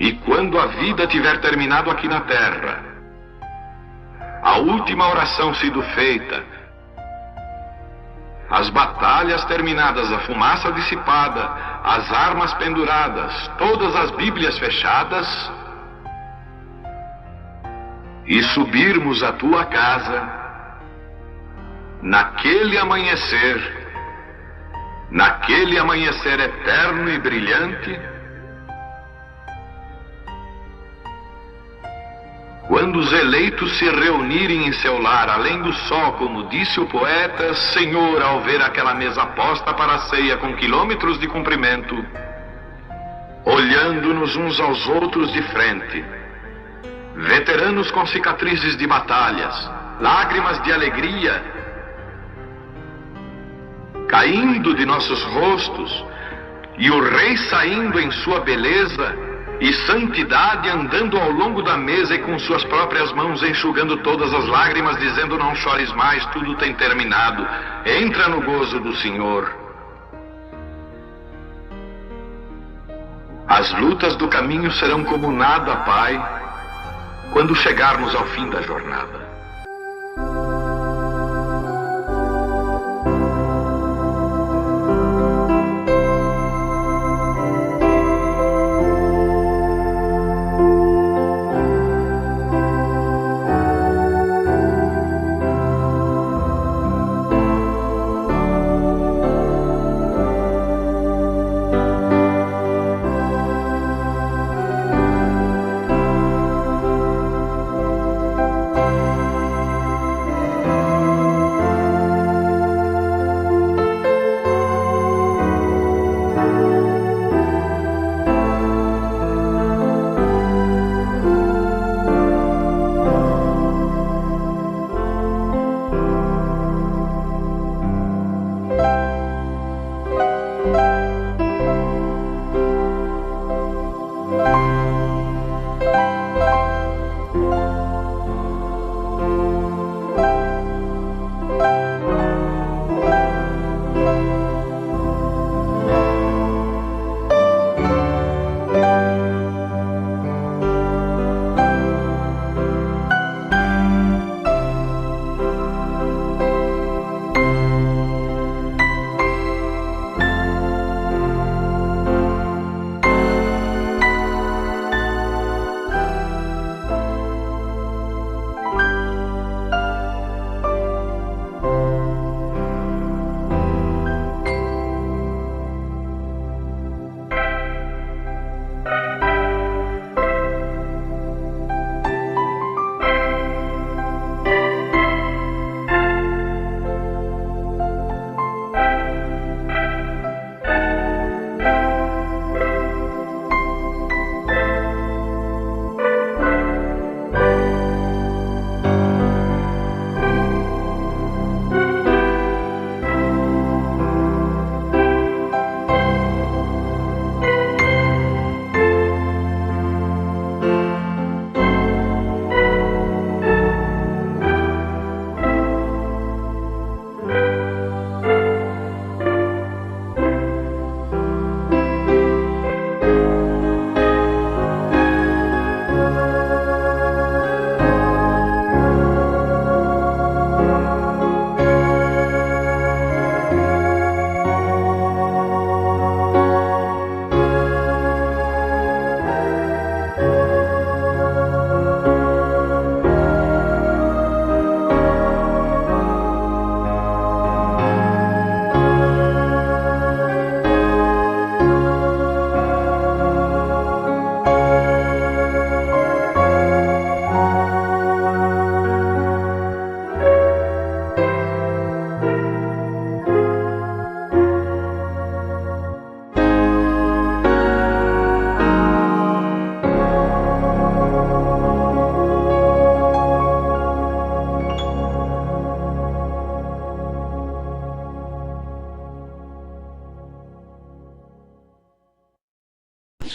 E quando a vida tiver terminado aqui na terra, a última oração sido feita, as batalhas terminadas, a fumaça dissipada, as armas penduradas, todas as Bíblias fechadas, e subirmos à tua casa, naquele amanhecer eterno e brilhante, quando os eleitos se reunirem em seu lar, além do sol, como disse o poeta, Senhor, ao ver aquela mesa posta para a ceia com quilômetros de comprimento, olhando-nos uns aos outros de frente, veteranos com cicatrizes de batalhas, lágrimas de alegria caindo de nossos rostos, e o rei saindo em sua beleza e santidade, andando ao longo da mesa e com suas próprias mãos enxugando todas as lágrimas, dizendo: não chores mais, tudo tem terminado, entra no gozo do Senhor. As lutas do caminho serão como nada, Pai, quando chegarmos ao fim da jornada.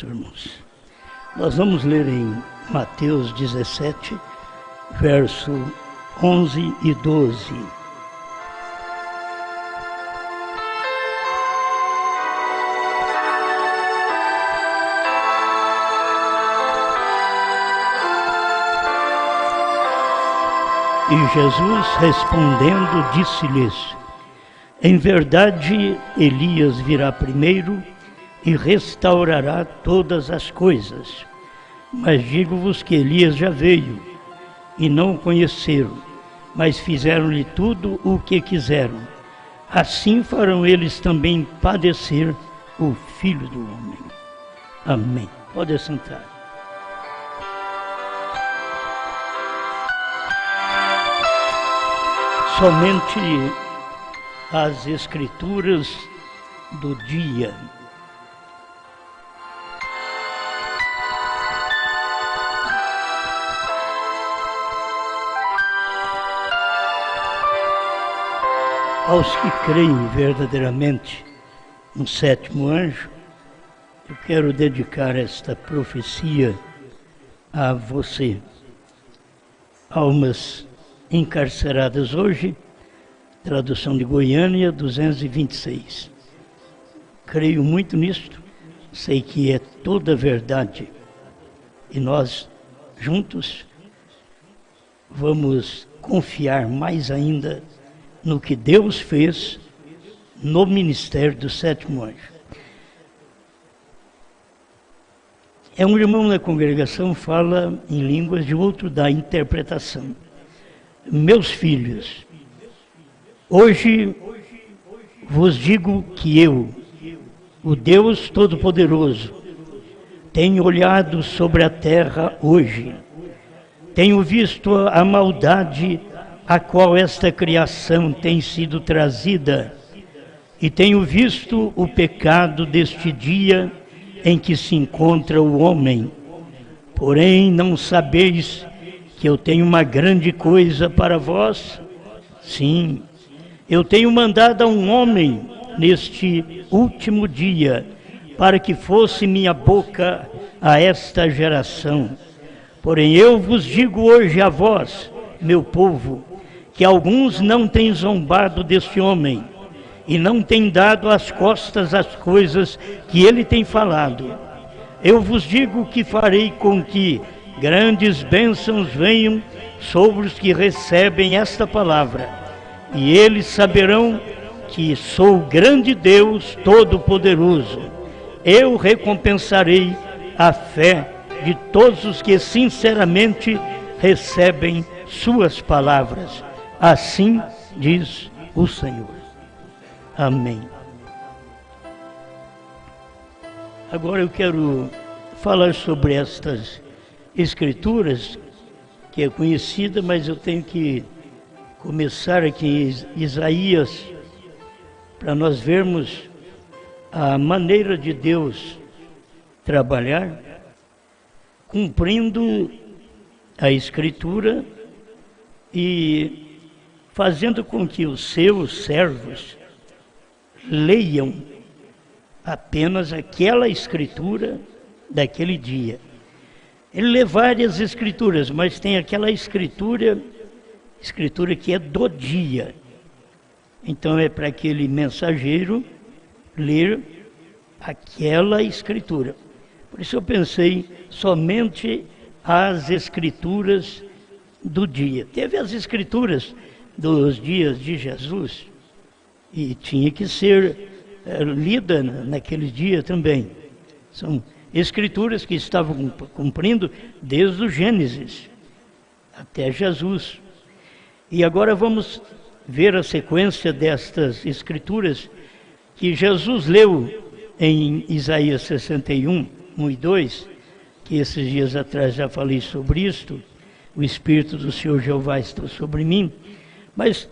Irmãos, nós vamos ler em Mateus 17, verso 11 e 12. E Jesus respondendo disse-lhes: em verdade, Elias virá primeiro e restaurará todas as coisas. Mas digo-vos que Elias já veio e não o conheceram, mas fizeram-lhe tudo o que quiseram. Assim farão eles também padecer o Filho do Homem. Amém. Pode sentar. Somente as Escrituras do dia. Aos que creem verdadeiramente no sétimo anjo, eu quero dedicar esta profecia a você. Almas encarceradas hoje, tradução de Goiânia, 226. Creio muito nisto, sei que é toda verdade. E nós, juntos, vamos confiar mais ainda no que Deus fez no ministério do sétimo anjo. Um irmão na congregação fala em línguas e outro dá interpretação. Meus filhos, hoje vos digo que eu, o Deus Todo-Poderoso, tenho olhado sobre a terra hoje, tenho visto a maldade a qual esta criação tem sido trazida, e tenho visto o pecado deste dia em que se encontra o homem. Porém, não sabeis que eu tenho uma grande coisa para vós? Sim, eu tenho mandado a um homem neste último dia, para que fosse minha boca a esta geração. Porém, eu vos digo hoje a vós, meu povo, que alguns não têm zombado deste homem, e não têm dado as costas às coisas que ele tem falado. Eu vos digo que farei com que grandes bênçãos venham sobre os que recebem esta palavra, e eles saberão que sou o grande Deus Todo-Poderoso. Eu recompensarei a fé de todos os que sinceramente recebem suas palavras. Assim diz o Senhor. Amém. Agora eu quero falar sobre estas Escrituras, que é conhecida, mas eu tenho que começar aqui em Isaías, para nós vermos a maneira de Deus trabalhar, cumprindo a Escritura e fazendo com que os seus servos leiam apenas aquela Escritura daquele dia. Ele lê várias Escrituras, mas tem aquela Escritura que é do dia. Então é para aquele mensageiro ler aquela Escritura. Por isso eu pensei somente as Escrituras do dia. Teve as Escrituras dos dias de Jesus, e tinha que ser lida naquele dia também. São Escrituras que estavam cumprindo desde o Gênesis até Jesus. E agora vamos ver a sequência destas Escrituras que Jesus leu em Isaías 61, 1 e 2, que esses dias atrás já falei sobre isto. O Espírito do Senhor Jeová está sobre mim. Mas,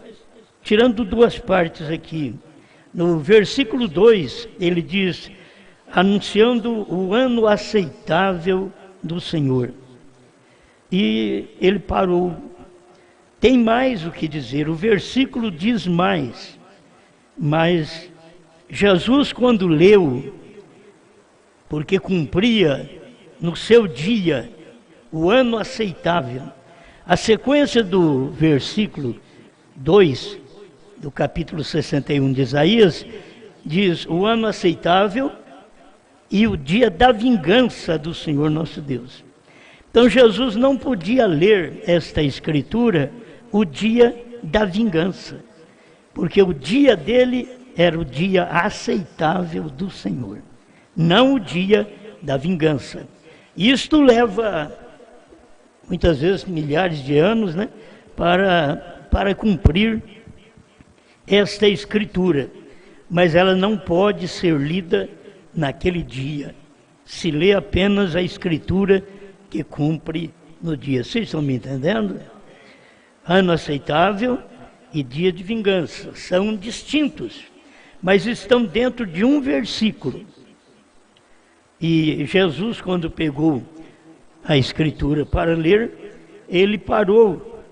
tirando duas partes aqui, no versículo 2, ele diz, anunciando o ano aceitável do Senhor. E ele parou. Tem mais o que dizer, o versículo diz mais. Mas Jesus, quando leu, porque cumpria no seu dia o ano aceitável, a sequência do versículo 2, do capítulo 61 de Isaías, diz o ano aceitável e o dia da vingança do Senhor nosso Deus. Então Jesus não podia ler esta Escritura o dia da vingança, porque o dia dele era o dia aceitável do Senhor, não o dia da vingança. Isto leva, muitas vezes, milhares de anos, né, para cumprir esta escritura, mas ela não pode ser lida naquele dia. Se lê apenas a escritura que cumpre no dia. Vocês estão me entendendo? Ano aceitável e dia de vingança são distintos, mas estão dentro de um versículo. E Jesus, quando pegou a escritura para ler, ele parou.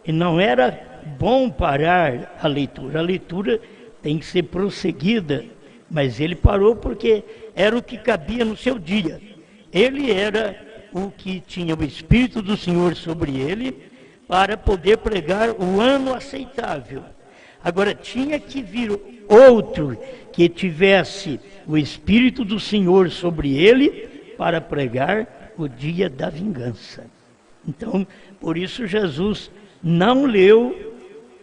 E não era bom parar a leitura tem que ser prosseguida, mas ele parou porque era o que cabia no seu dia. Ele era o que tinha o Espírito do Senhor sobre ele para poder pregar o ano aceitável. Agora, tinha que vir outro que tivesse o Espírito do Senhor sobre ele para pregar o dia da vingança. Então, por isso Jesus não leu,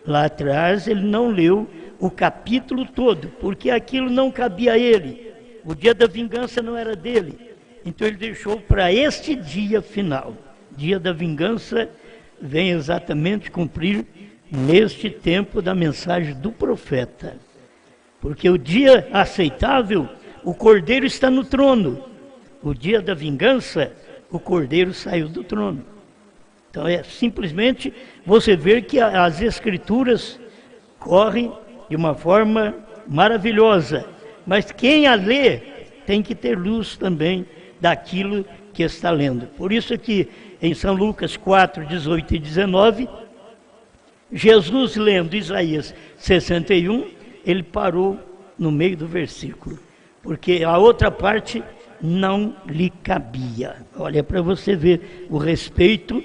lá atrás, ele não leu o capítulo todo, porque aquilo não cabia a ele. O dia da vingança não era dele. Então ele deixou para este dia final. Dia da vingança vem exatamente cumprir neste tempo da mensagem do profeta. Porque o dia aceitável, o Cordeiro está no trono. O dia da vingança, o Cordeiro saiu do trono. Então é simplesmente você ver que as Escrituras correm de uma forma maravilhosa. Mas quem a lê tem que ter luz também daquilo que está lendo. Por isso que em São Lucas 4, 18 e 19, Jesus lendo Isaías 61, ele parou no meio do versículo, porque a outra parte não lhe cabia. Olha, para você ver o respeito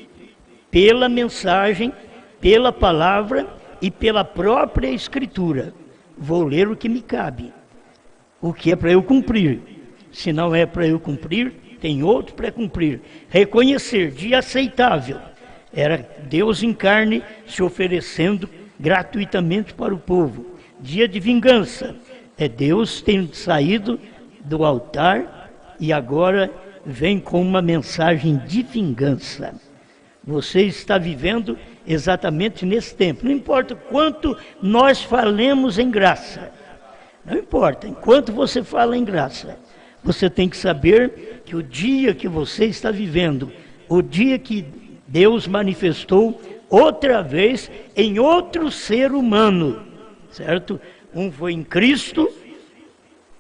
pela mensagem, pela palavra e pela própria Escritura. Vou ler o que me cabe, o que é para eu cumprir. Se não é para eu cumprir, tem outro para cumprir. Reconhecer, dia aceitável, era Deus em carne se oferecendo gratuitamente para o povo. Dia de vingança, é Deus tendo saído do altar e agora vem com uma mensagem de vingança. Você está vivendo exatamente nesse tempo. Não importa quanto nós falemos em graça. Não importa, enquanto você fala em graça, você tem que saber que o dia que você está vivendo, o dia que Deus manifestou outra vez em outro ser humano, certo? Um foi em Cristo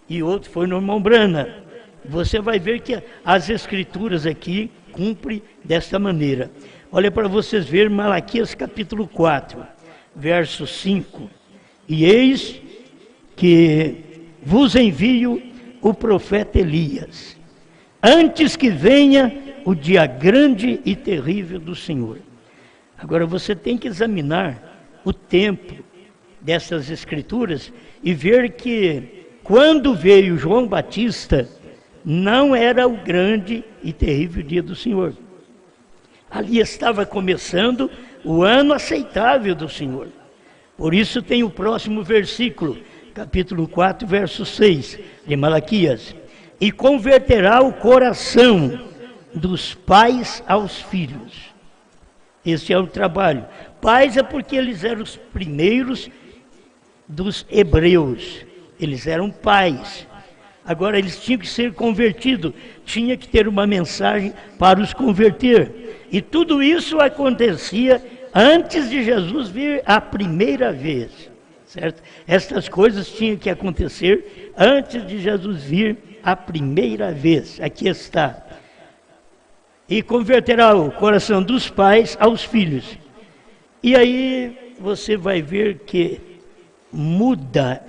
e outro foi no irmão Brana. Você vai ver que as Escrituras aqui cumprem desta maneira. Olha para vocês verem Malaquias capítulo 4, verso 5. E eis que vos envio o profeta Elias, antes que venha o dia grande e terrível do Senhor. Agora você tem que examinar o tempo dessas Escrituras e ver que quando veio João Batista, não era o grande e terrível dia do Senhor. Ali estava começando o ano aceitável do Senhor. Por isso tem o próximo versículo, capítulo 4, verso 6 de Malaquias. E converterá o coração dos pais aos filhos. Esse é o trabalho. Pais é porque eles eram os primeiros dos hebreus. Eles eram pais. Agora eles tinham que ser convertidos. Tinha que ter uma mensagem para os converter. E tudo isso acontecia antes de Jesus vir a primeira vez. Certo? Estas coisas tinham que acontecer antes de Jesus vir a primeira vez. Aqui está. E converterá o coração dos pais aos filhos. E aí você vai ver que muda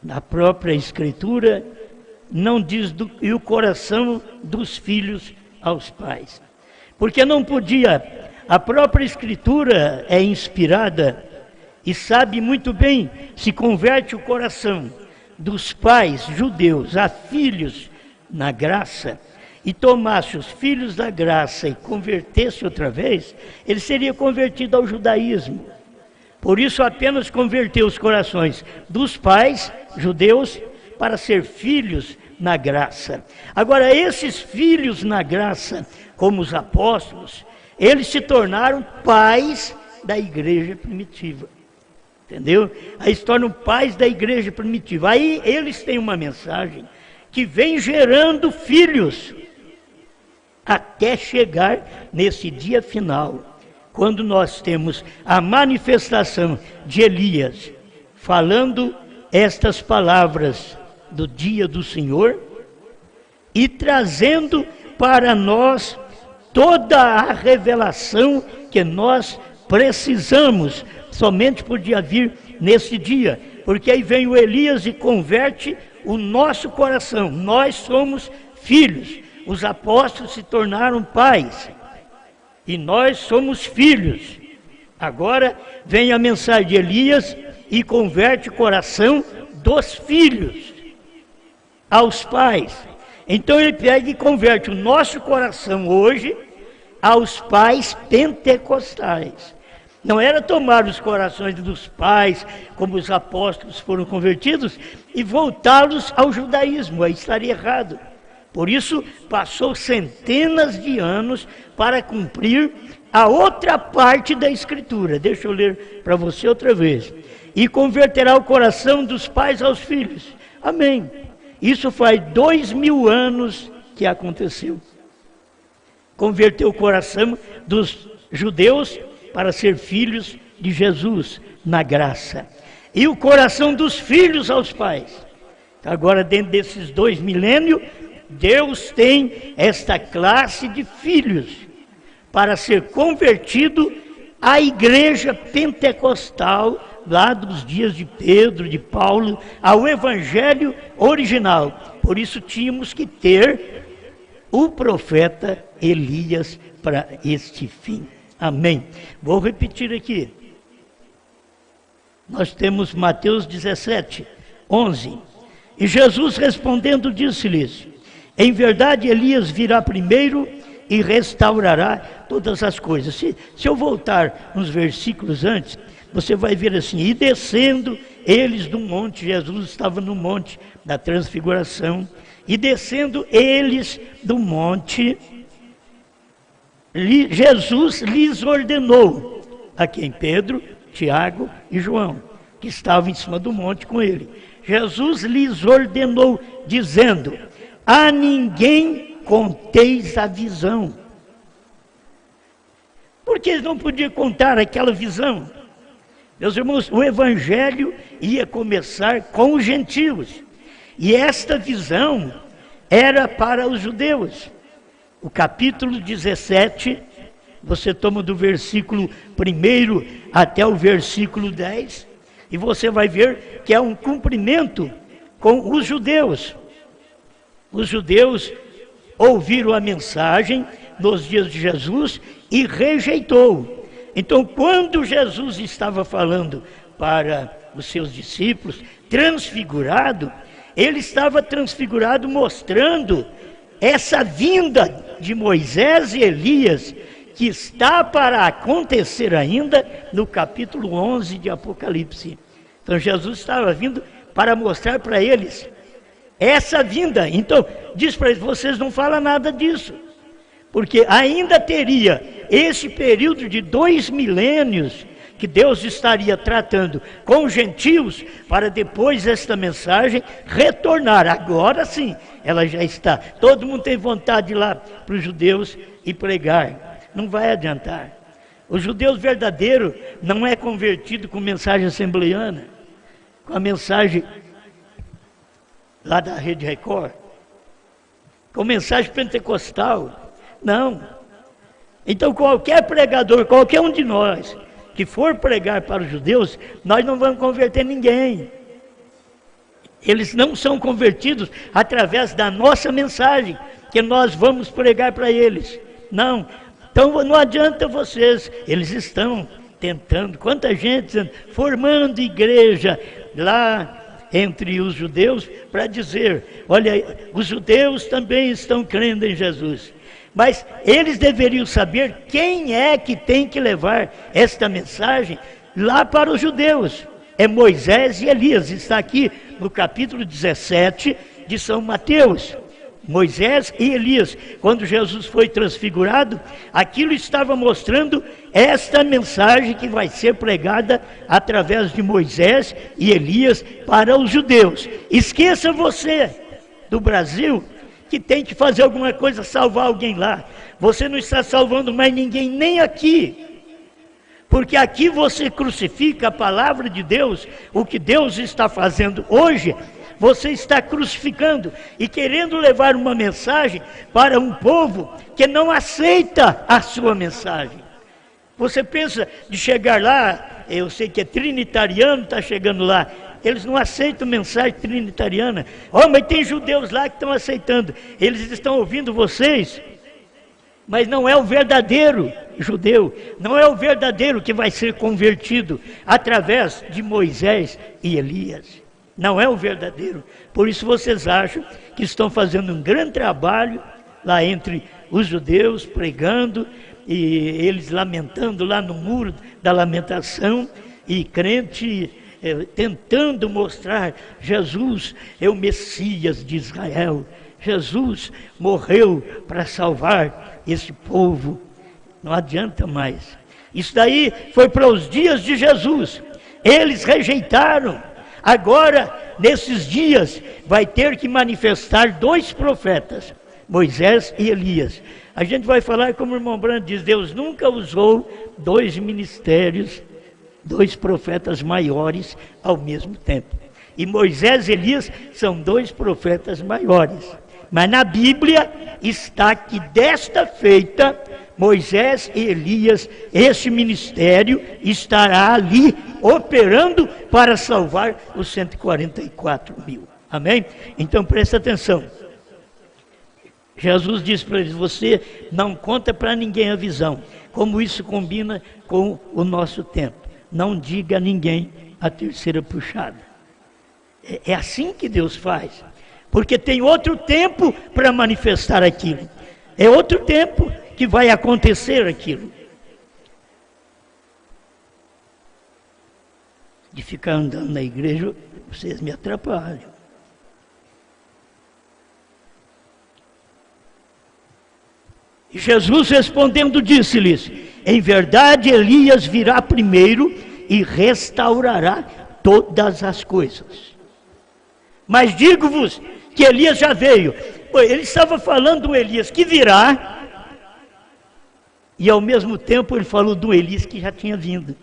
na própria Escritura, não diz e o coração dos filhos aos pais. Porque não podia, a própria Escritura é inspirada e sabe muito bem, se converte o coração dos pais judeus a filhos na graça, e tomasse os filhos da graça e convertesse outra vez, ele seria convertido ao judaísmo. Por isso apenas converteu os corações dos pais judeus para ser filhos na graça. Agora, esses filhos na graça, como os apóstolos, eles se tornaram pais da igreja primitiva. Entendeu? Aí se tornam pais da igreja primitiva. Aí eles têm uma mensagem que vem gerando filhos até chegar nesse dia final, quando nós temos a manifestação de Elias falando estas palavras do dia do Senhor e trazendo para nós toda a revelação que nós precisamos. Somente podia vir nesse dia, porque aí vem o Elias e converte o nosso coração. Nós somos filhos, os apóstolos se tornaram pais, e nós somos filhos. Agora vem a mensagem de Elias e converte o coração dos filhos aos pais. Então ele pega e converte o nosso coração hoje aos pais pentecostais. Não era tomar os corações dos pais, como os apóstolos foram convertidos, e voltá-los ao judaísmo, aí estaria errado. Por isso, passou centenas de anos para cumprir a outra parte da Escritura. Deixa eu ler para você outra vez. E converterá o coração dos pais aos filhos. Amém. Isso faz 2000 anos que aconteceu. Converteu o coração dos judeus para ser filhos de Jesus na graça. E o coração dos filhos aos pais. Agora, dentro desses 2 milênios, Deus tem esta classe de filhos para ser convertido à igreja pentecostal, lá dos dias de Pedro, de Paulo, ao evangelho original. Por isso tínhamos que ter o profeta Elias para este fim. Amém. Vou repetir aqui. Nós temos Mateus 17, 11. E Jesus respondendo disse-lhes: em verdade Elias virá primeiro e restaurará todas as coisas. Se eu voltar uns versículos antes, você vai ver assim: e descendo eles do monte, Jesus estava no monte da transfiguração, e descendo eles do monte, Jesus lhes ordenou, a quem? Pedro, Tiago e João, que estavam em cima do monte com ele. Jesus lhes ordenou, dizendo: a ninguém conteis a visão. Porque eles não podiam contar aquela visão. Meus irmãos, o evangelho ia começar com os gentios, e esta visão era para os judeus. O capítulo 17, você toma do versículo 1 até o versículo 10, e você vai ver que é um cumprimento com os judeus. Os judeus ouviram a mensagem nos dias de Jesus e rejeitou. Então, quando Jesus estava falando para os seus discípulos, transfigurado, ele estava transfigurado mostrando essa vinda de Moisés e Elias, que está para acontecer ainda no capítulo 11 de Apocalipse. Então Jesus estava vindo para mostrar para eles essa vinda. Então diz para eles: vocês não falam nada disso, porque ainda teria esse período de 2 milênios que Deus estaria tratando com os gentios, para depois esta mensagem retornar. Agora sim, ela já está. Todo mundo tem vontade de ir lá para os judeus e pregar. Não vai adiantar. O judeu verdadeiro não é convertido com mensagem assembleiana, com a mensagem lá da Rede Record, com mensagem pentecostal. Não. Então qualquer pregador, qualquer um de nós que for pregar para os judeus, nós não vamos converter ninguém. Eles não são convertidos através da nossa mensagem, que nós vamos pregar para eles. Não. Então não adianta vocês, eles estão tentando, quanta gente formando igreja lá entre os judeus para dizer, olha, os judeus também estão crendo em Jesus. Mas eles deveriam saber quem é que tem que levar esta mensagem lá para os judeus. É Moisés e Elias, está aqui no capítulo 17 de São Mateus. Moisés e Elias, quando Jesus foi transfigurado, aquilo estava mostrando esta mensagem que vai ser pregada através de Moisés e Elias para os judeus. Esqueça você do Brasil, que tem que fazer alguma coisa, salvar alguém lá. Você não está salvando mais ninguém, nem aqui. Porque aqui você crucifica a palavra de Deus, o que Deus está fazendo hoje. Você está crucificando e querendo levar uma mensagem para um povo que não aceita a sua mensagem. Você pensa de chegar lá, eu sei que é trinitariano, está chegando lá, eles não aceitam mensagem trinitariana. Mas tem judeus lá que estão aceitando, eles estão ouvindo vocês, mas não é o verdadeiro judeu, não é o verdadeiro que vai ser convertido através de Moisés e Elias. Não é o verdadeiro. Por isso vocês acham que estão fazendo um grande trabalho lá entre os judeus, pregando, e eles lamentando lá no muro da lamentação, e crente tentando mostrar, Jesus é o Messias de Israel, Jesus morreu para salvar esse povo. Não adianta mais. Isso daí foi para os dias de Jesus, eles rejeitaram. Agora, nesses dias, vai ter que manifestar dois profetas, Moisés e Elias. A gente vai falar, como o irmão Brando diz, Deus nunca usou dois ministérios, dois profetas maiores ao mesmo tempo. E Moisés e Elias são dois profetas maiores. Mas na Bíblia está que desta feita, Moisés e Elias, esse ministério estará ali operando para salvar os 144 mil. Amém? Então presta atenção. Jesus disse para eles, você não conta para ninguém a visão. Como isso combina com o nosso tempo. Não diga a ninguém a terceira puxada. É assim que Deus faz. Porque tem outro tempo para manifestar aquilo. É outro tempo que vai acontecer aquilo. De ficar andando na igreja, vocês me atrapalham. E Jesus respondendo disse-lhes, em verdade Elias virá primeiro e restaurará todas as coisas. Mas digo-vos que Elias já veio. Ele estava falando do Elias que virá, e ao mesmo tempo ele falou do Elias que já tinha vindo.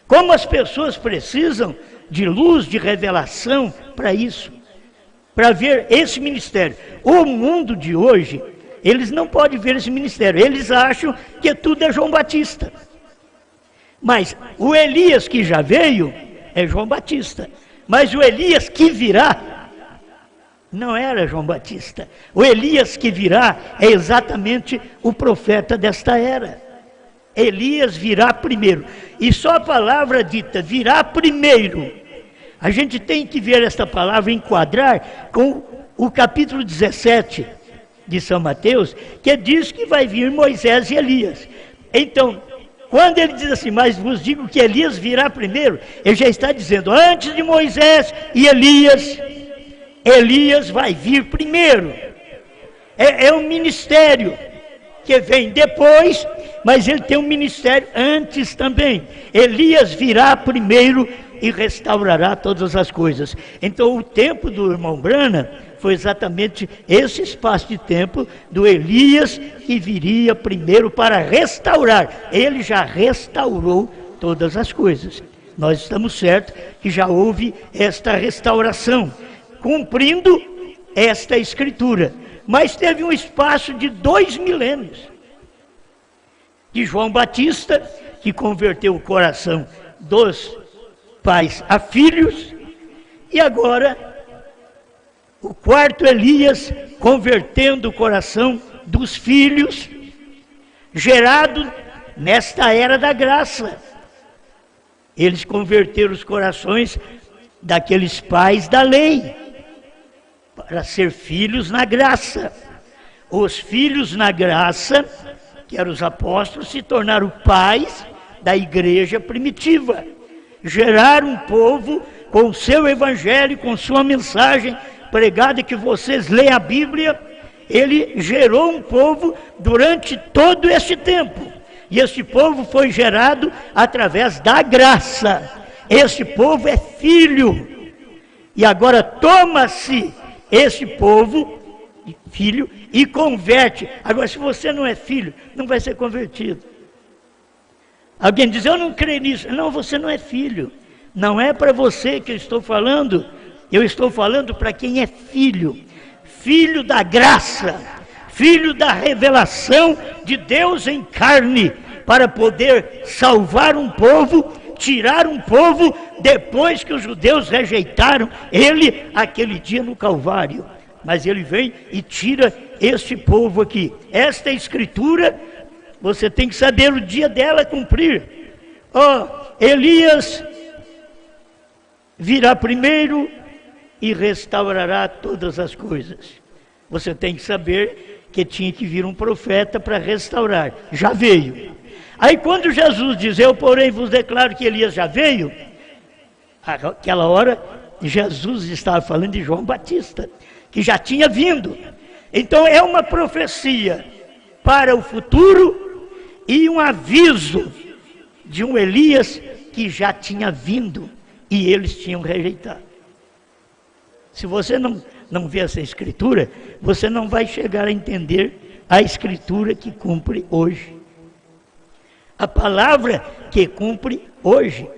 Como as pessoas precisam de luz, de revelação para isso, para ver esse ministério. O mundo de hoje, eles não podem ver esse ministério, eles acham que tudo é João Batista. Mas o Elias que já veio é João Batista, mas o Elias que virá não era João Batista. O Elias que virá é exatamente o profeta desta era. Elias virá primeiro. E só a palavra dita, virá primeiro. A gente tem que ver esta palavra, enquadrar com o capítulo 17 de São Mateus, que diz que vai vir Moisés e Elias. Então, quando ele diz assim, mas vos digo que Elias virá primeiro, ele já está dizendo, antes de Moisés e Elias, Elias vai vir primeiro. É um ministério que vem depois, mas ele tem um ministério antes também. Elias virá primeiro e restaurará todas as coisas. Então o tempo do irmão Brana foi exatamente esse espaço de tempo do Elias que viria primeiro para restaurar. Ele já restaurou todas as coisas. Nós estamos certos que já houve esta restauração, cumprindo esta escritura. Mas teve um espaço de 2 milênios. De João Batista, que converteu o coração dos pais a filhos, e agora o quarto Elias convertendo o coração dos filhos, gerado nesta era da graça. Eles converteram os corações daqueles pais da lei, para ser filhos na graça. Os filhos na graça, que eram os apóstolos, se tornaram pais da igreja primitiva. Geraram um povo com o seu evangelho, com sua mensagem pregada, que vocês leem a Bíblia. Ele gerou um povo durante todo esse tempo. E esse povo foi gerado através da graça. Esse povo é filho. E agora toma-se esse povo, filho, e converte. Agora, se você não é filho, não vai ser convertido. Alguém diz, eu não creio nisso. Não, você não é filho. Não é para você que eu estou falando. Eu estou falando para quem é filho. Filho da graça. Filho da revelação de Deus em carne. Para poder salvar um povo, tirar um povo, depois que os judeus rejeitaram ele, aquele dia no Calvário. Mas ele vem e tira este povo aqui. Esta escritura, você tem que saber o dia dela cumprir. Elias virá primeiro e restaurará todas as coisas. Você tem que saber que tinha que vir um profeta para restaurar. Já veio. Aí quando Jesus diz, eu porém vos declaro que Elias já veio, aquela hora Jesus estava falando de João Batista, que já tinha vindo. Então é uma profecia para o futuro e um aviso de um Elias que já tinha vindo e eles tinham rejeitado. Se você não vê essa escritura, você não vai chegar a entender a escritura que cumpre hoje. A palavra que cumpre hoje.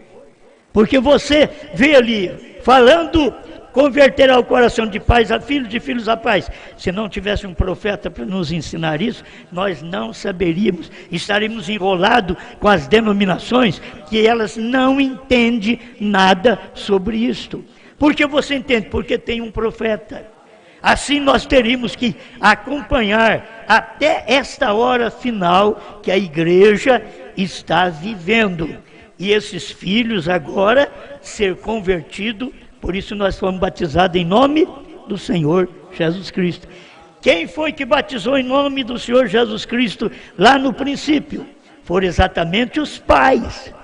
Porque você vê ali, falando, converterá o coração de pais a filhos, de filhos a pais. Se não tivesse um profeta para nos ensinar isso, nós não saberíamos, estaríamos enrolados com as denominações, que elas não entendem nada sobre isto. Por que você entende? Porque tem um profeta. Assim nós teríamos que acompanhar até esta hora final que a igreja está vivendo. E esses filhos agora ser convertidos, por isso nós fomos batizados em nome do Senhor Jesus Cristo. Quem foi que batizou em nome do Senhor Jesus Cristo lá no princípio? Foram exatamente os pais.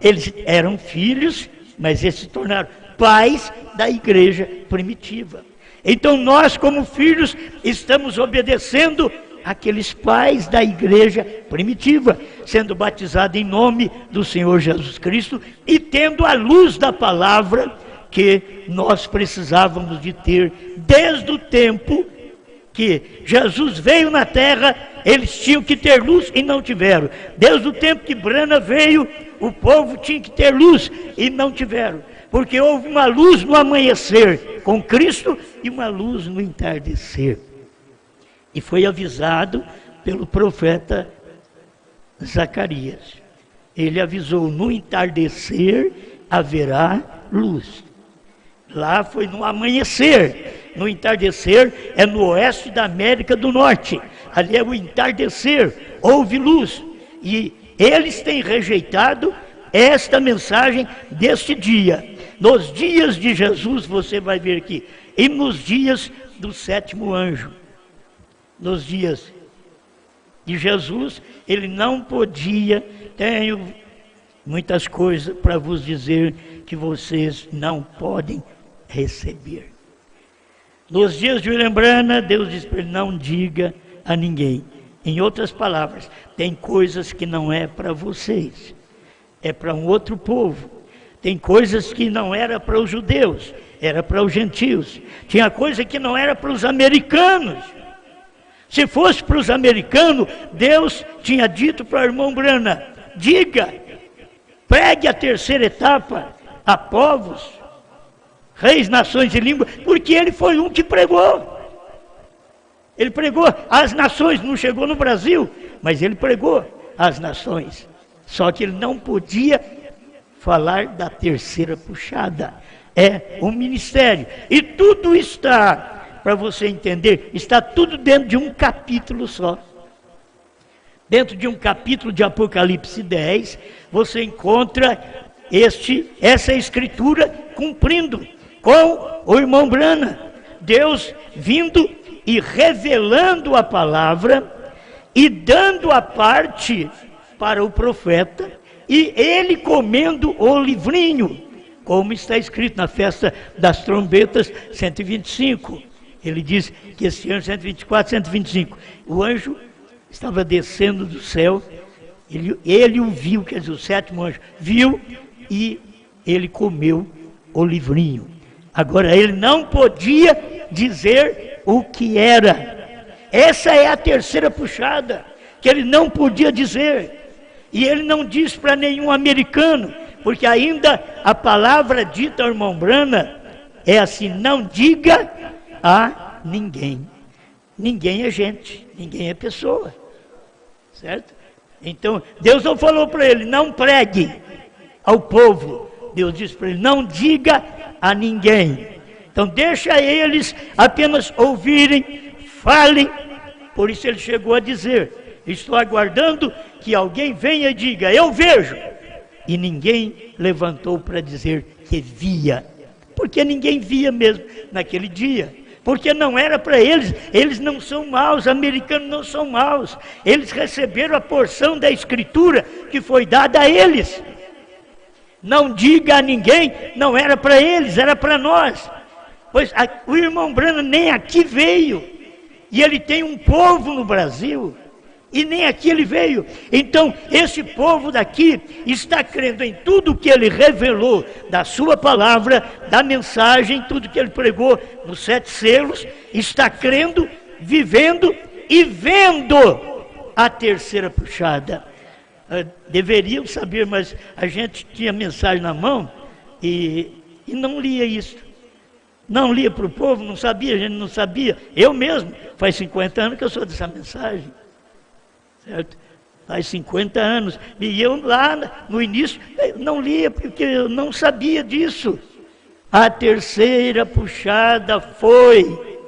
Eles eram filhos, mas eles se tornaram pais da igreja primitiva. Então nós, como filhos, estamos obedecendo aqueles pais da igreja primitiva, sendo batizados em nome do Senhor Jesus Cristo e tendo a luz da palavra que nós precisávamos de ter desde o tempo que Jesus veio na terra. Eles tinham que ter luz e não tiveram. Desde o tempo que Brana veio, o povo tinha que ter luz e não tiveram. Porque houve uma luz no amanhecer com Cristo e uma luz no entardecer. E foi avisado pelo profeta Zacarias. Ele avisou, no entardecer haverá luz. Lá foi no amanhecer. No entardecer é no oeste da América do Norte. Ali é o entardecer, houve luz. E eles têm rejeitado esta mensagem deste dia. Nos dias de Jesus, você vai ver aqui, e nos dias do sétimo anjo. Nos dias de Jesus, ele não podia, tenho muitas coisas para vos dizer que vocês não podem receber. Nos dias de William Branham, Deus disse para ele, não diga a ninguém. Em outras palavras, tem coisas que não é para vocês, é para um outro povo. Tem coisas que não era para os judeus, era para os gentios. Tinha coisa que não era para os americanos. Se fosse para os americanos, Deus tinha dito para o irmão Branham, diga, pregue a terceira etapa a povos, reis, nações e línguas, porque ele foi um que pregou. Ele pregou às nações, não chegou no Brasil, mas ele pregou às nações. Só que ele não podia falar da terceira puxada. É um ministério. E tudo está, para você entender, está tudo dentro de um capítulo só. Dentro de um capítulo de Apocalipse 10, você encontra essa escritura cumprindo com o irmão Branham. Deus vindo e revelando a palavra e dando a parte para o profeta, e ele comendo o livrinho, como está escrito na festa das trombetas 125. Ele diz que esse ano 124, 125, o anjo estava descendo do céu, ele o viu, quer dizer, o sétimo anjo viu, e ele comeu o livrinho. Agora, ele não podia dizer o que era. Essa é a terceira puxada, que ele não podia dizer. E ele não diz para nenhum americano, porque ainda a palavra dita ao irmão Branham é assim: não diga a ninguém. Ninguém é gente, ninguém é pessoa. Certo? Então, Deus não falou para ele: não pregue ao povo. Deus disse para ele: não diga a ninguém. Então, deixa eles apenas ouvirem, falem. Por isso ele chegou a dizer: estou aguardando que alguém venha e diga, eu vejo. E ninguém levantou para dizer que via, porque ninguém via mesmo naquele dia, porque não era para eles. Eles não são maus, americanos não são maus, eles receberam a porção da escritura que foi dada a eles. Não diga a ninguém, não era para eles, era para nós. Pois o irmão Branham nem aqui veio, e ele tem um povo no Brasil, e nem aqui ele veio. Então, esse povo daqui está crendo em tudo que ele revelou da sua palavra, da mensagem, tudo que ele pregou nos 7 selos, está crendo, vivendo e vendo a terceira puxada. Deveriam saber, mas a gente tinha mensagem na mão e não lia isso. Não lia para o povo, não sabia, a gente não sabia. Eu mesmo, faz 50 anos que eu sou dessa mensagem. Certo? Faz 50 anos. E eu lá no início não lia porque eu não sabia disso. A terceira puxada foi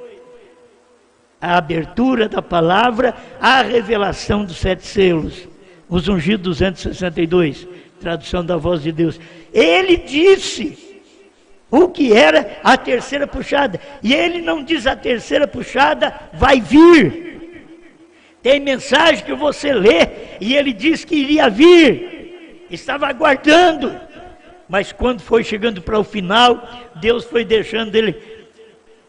a abertura da palavra, a revelação dos 7 selos. Os ungidos 262, tradução da voz de Deus. Ele disse o que era a terceira puxada. E ele não diz a terceira puxada vai vir. Tem mensagem que você lê e ele diz que iria vir. Estava aguardando. Mas quando foi chegando para o final, Deus foi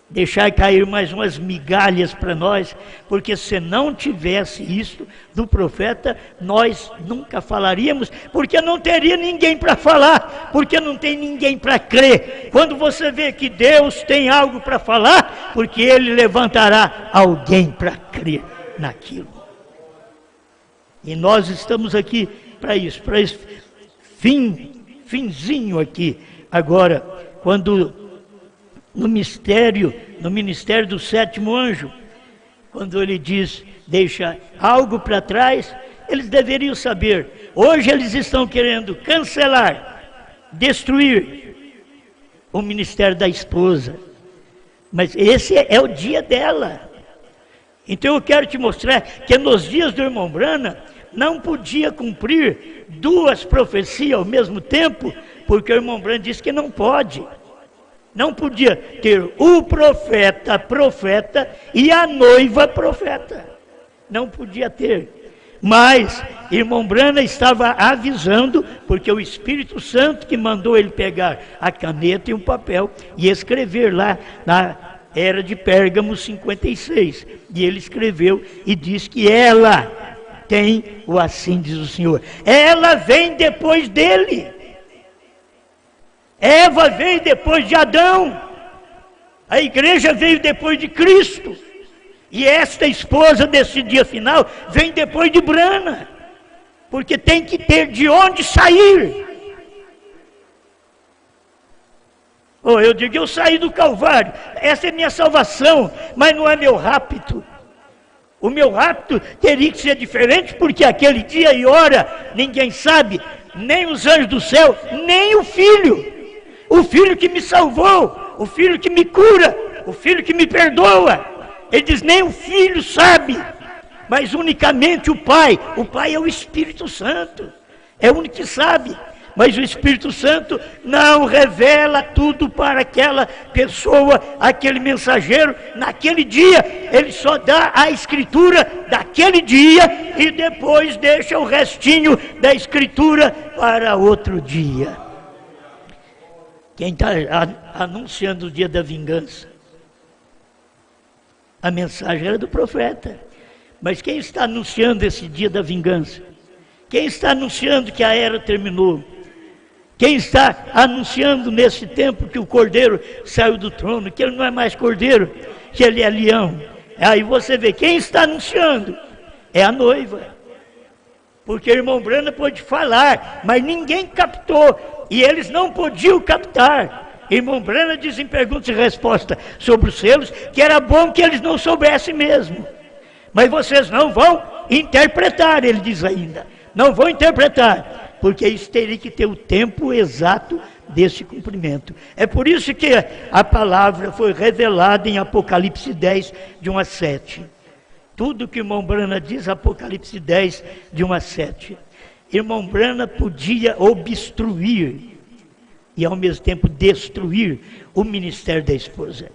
deixar cair mais umas migalhas para nós, porque se não tivesse isso do profeta, nós nunca falaríamos, porque não teria ninguém para falar, porque não tem ninguém para crer. Quando você vê que Deus tem algo para falar, porque Ele levantará alguém para crer naquilo. E nós estamos aqui para isso, para esse finzinho aqui. Agora, quando no ministério do 7º anjo, quando ele diz, deixa algo para trás, eles deveriam saber. Hoje eles estão querendo cancelar, destruir o ministério da esposa. Mas esse é o dia dela. Então eu quero te mostrar que nos dias do irmão Branham, não podia cumprir 2 profecias ao mesmo tempo, porque o irmão Branham disse que não pode. Não podia ter o profeta e a noiva profeta. Não podia ter. Mas irmão Branham estava avisando, porque o Espírito Santo que mandou ele pegar a caneta e um papel e escrever lá na era de Pérgamo 56. E ele escreveu e diz que ela tem o assim diz o Senhor. Ela vem depois dele. Eva veio depois de Adão, a igreja veio depois de Cristo, e esta esposa desse dia final vem depois de Branham, porque tem que ter de onde sair. Eu digo, eu saí do Calvário, essa é minha salvação, mas não é meu rapto. O meu rapto teria que ser diferente, porque aquele dia e hora ninguém sabe, nem os anjos do céu, nem o Filho. O Filho que me salvou, o Filho que me cura, o Filho que me perdoa. Ele diz, nem o Filho sabe, mas unicamente o Pai. O Pai é o Espírito Santo, é o único que sabe. mas o Espírito Santo não revela tudo para aquela pessoa, aquele mensageiro, naquele dia. Ele só dá a escritura daquele dia e depois deixa o restinho da escritura para outro dia. Quem está anunciando o dia da vingança? A mensagem era do profeta. Mas quem está anunciando esse dia da vingança? Quem está anunciando que a era terminou? Quem está anunciando nesse tempo que o cordeiro saiu do trono, que ele não é mais cordeiro, que ele é leão? Aí você vê, quem está anunciando? É a noiva. Porque o irmão Brana pôde falar, mas ninguém captou, e eles não podiam captar. Irmão Brana diz em perguntas e respostas sobre os selos, que era bom que eles não soubessem mesmo. Mas vocês não vão interpretar, ele diz ainda. Não vão interpretar, porque isso teria que ter o tempo exato desse cumprimento. É por isso que a palavra foi revelada em Apocalipse 10, de 1 a 7. Tudo que irmão Brana diz, Apocalipse 10, de 1 a 7. Irmão Brana podia obstruir e ao mesmo tempo destruir o ministério da esposa.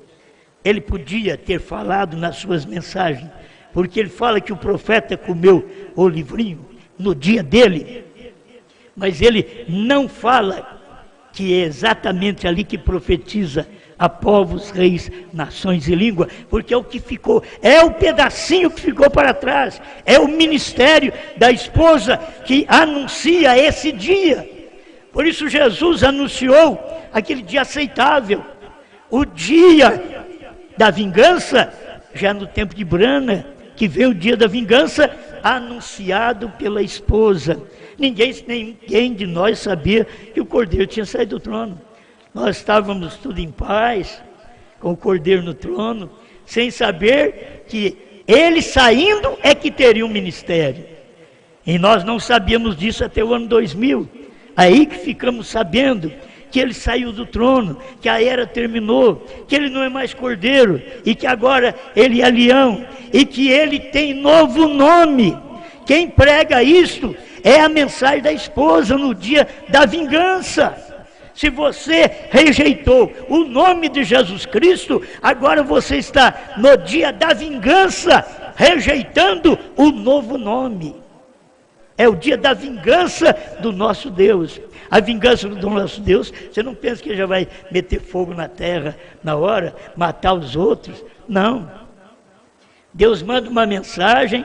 Ele podia ter falado nas suas mensagens, porque ele fala que o profeta comeu o livrinho no dia dele, mas ele não fala que é exatamente ali que profetiza a povos, reis, nações e língua, porque é o que ficou, é o pedacinho que ficou para trás, é o ministério da esposa que anuncia esse dia. Por isso Jesus anunciou aquele dia aceitável, o dia da vingança, já no tempo de Brana, que veio o dia da vingança, anunciado pela esposa. Ninguém de nós sabia que o cordeiro tinha saído do trono. Nós estávamos tudo em paz, com o cordeiro no trono, sem saber que ele saindo é que teria um ministério. E nós não sabíamos disso até o ano 2000. Aí que ficamos sabendo que ele saiu do trono, que a era terminou, que ele não é mais cordeiro, e que agora ele é leão, e que ele tem novo nome. Quem prega isto é a mensagem da esposa no dia da vingança. Se você rejeitou o nome de Jesus Cristo, agora você está no dia da vingança, rejeitando o novo nome. É o dia da vingança do nosso Deus. A vingança do nosso Deus, você não pensa que ele já vai meter fogo na terra na hora, matar os outros. Não. Deus manda uma mensagem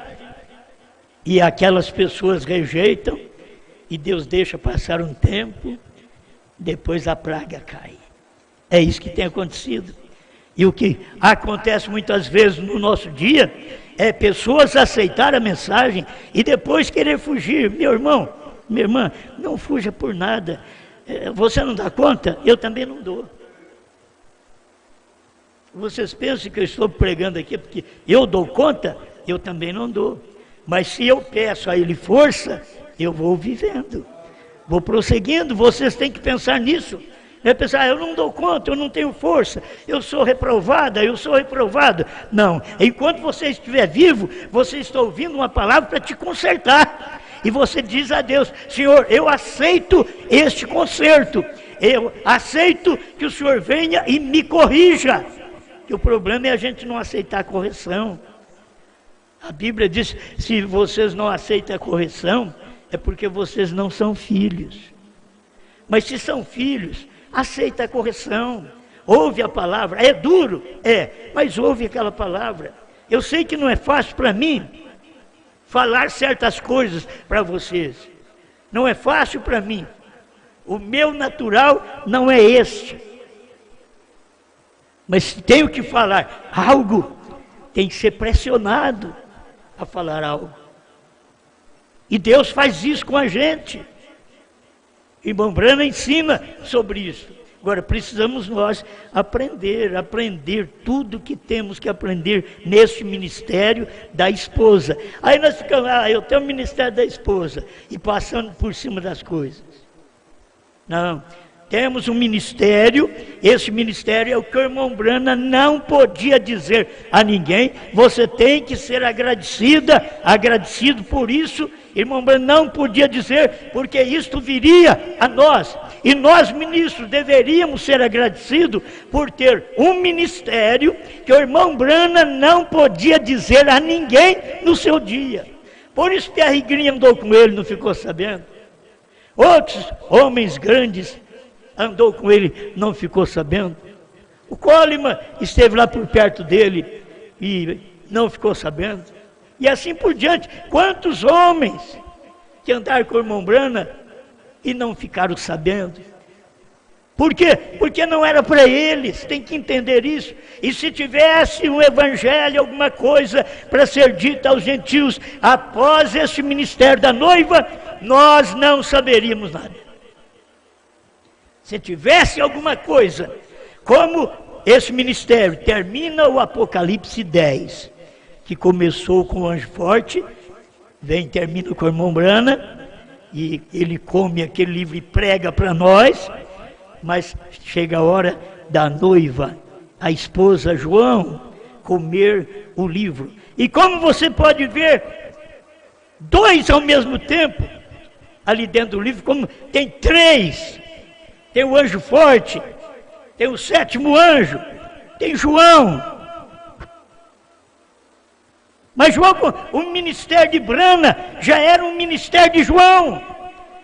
e aquelas pessoas rejeitam, e Deus deixa passar um tempo, depois a praga cai. É isso que tem acontecido. E o que acontece muitas vezes no nosso dia é pessoas aceitar a mensagem e depois querer fugir. Meu irmão, minha irmã, não fuja por nada. Você não dá conta? Eu também não dou. Vocês pensam que eu estou pregando aqui porque eu dou conta? Eu também não dou. Mas se eu peço a ele força, eu vou vivendo, vou prosseguindo. Vocês têm que pensar nisso. É pensar, eu não dou conta, eu não tenho força, eu sou reprovada, eu sou reprovado. Não, enquanto você estiver vivo, você está ouvindo uma palavra para te consertar. E você diz a Deus, Senhor, eu aceito este conserto, eu aceito que o Senhor venha e me corrija. Que o problema é a gente não aceitar a correção. A Bíblia diz, se vocês não aceitam a correção, é porque vocês não são filhos. Mas se são filhos, aceita a correção, ouve a palavra. É duro? É, mas ouve aquela palavra. Eu sei que não é fácil para mim falar certas coisas para vocês. Não é fácil para mim. O meu natural não é este. Mas se tenho que falar algo, tem que ser pressionado a falar algo. E Deus faz isso com a gente. Irmão Brana ensina sobre isso. Agora precisamos nós aprender tudo que temos que aprender neste ministério da esposa. Aí nós ficamos, eu tenho o ministério da esposa, e passando por cima das coisas. Não, temos um ministério, esse ministério é o que o irmão Brana não podia dizer a ninguém. Você tem que ser agradecido por isso, Irmão Branham não podia dizer, porque isto viria a nós. E nós, ministros, deveríamos ser agradecidos por ter um ministério que o irmão Branham não podia dizer a ninguém no seu dia. Por isso que a Rigrinha andou com ele, não ficou sabendo. Outros homens grandes andou com ele, não ficou sabendo. O Coleman esteve lá por perto dele e não ficou sabendo. E assim por diante. Quantos homens que andaram com o irmão Branham e não ficaram sabendo? Por quê? Porque não era para eles, tem que entender isso. E se tivesse um evangelho, alguma coisa para ser dita aos gentios após esse ministério da noiva, nós não saberíamos nada. Se tivesse alguma coisa, como esse ministério termina o Apocalipse 10, que começou com o anjo forte, termina com o irmão Branham, e ele come aquele livro e prega para nós, mas chega a hora da noiva, a esposa João, comer o livro. E como você pode ver, dois ao mesmo tempo, ali dentro do livro, como tem três, tem o anjo forte, tem o sétimo anjo, tem João. Mas João, o ministério de Branham já era um ministério de João,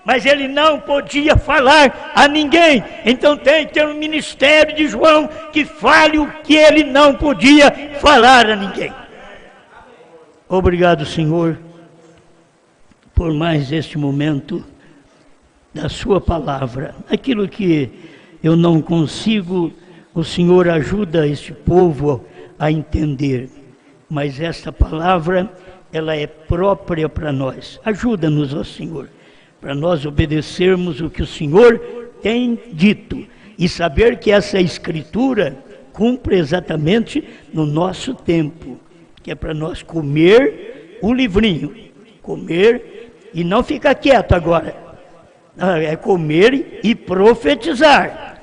mas ele não podia falar a ninguém. Então tem que ter um ministério de João que fale o que ele não podia falar a ninguém. Obrigado, Senhor, por mais este momento da sua palavra. Aquilo que eu não consigo, o Senhor ajuda este povo a entender. Mas esta palavra, ela é própria para nós. Ajuda-nos, ó Senhor, para nós obedecermos o que o Senhor tem dito e saber que essa escritura cumpre exatamente no nosso tempo, que é para nós comer o livrinho, comer e não ficar quieto agora, é comer e profetizar.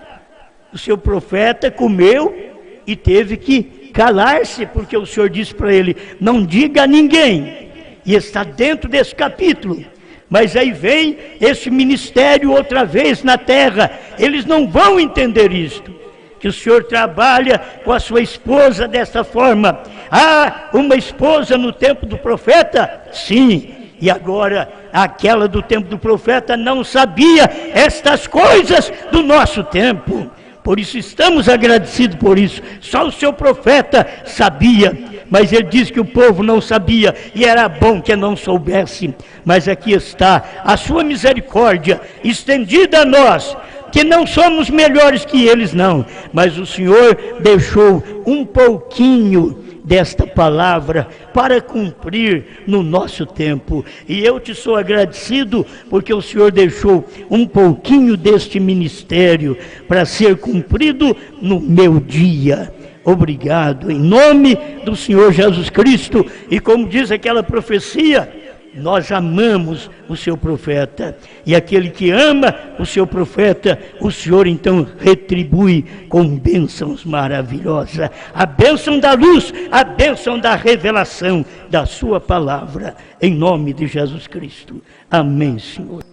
O seu profeta comeu e teve que calar-se, porque o Senhor disse para ele, não diga a ninguém, e está dentro desse capítulo. Mas aí vem esse ministério outra vez na terra, eles não vão entender isto, que o Senhor trabalha com a sua esposa dessa forma. Ah, uma esposa no tempo do profeta? Sim, e agora aquela do tempo do profeta não sabia estas coisas do nosso tempo. Por isso estamos agradecidos por isso. Só o seu profeta sabia, mas ele disse que o povo não sabia, e era bom que não soubesse. Mas aqui está a sua misericórdia estendida a nós, que não somos melhores que eles não, mas o Senhor deixou um pouquinho desta palavra para cumprir no nosso tempo, e eu te sou agradecido porque o Senhor deixou um pouquinho deste ministério para ser cumprido no meu dia. Obrigado, em nome do Senhor Jesus Cristo. E como diz aquela profecia, nós amamos o seu profeta, e aquele que ama o seu profeta, o Senhor então retribui com bênçãos maravilhosas, a bênção da luz, a bênção da revelação da sua palavra, em nome de Jesus Cristo. Amém, Senhor.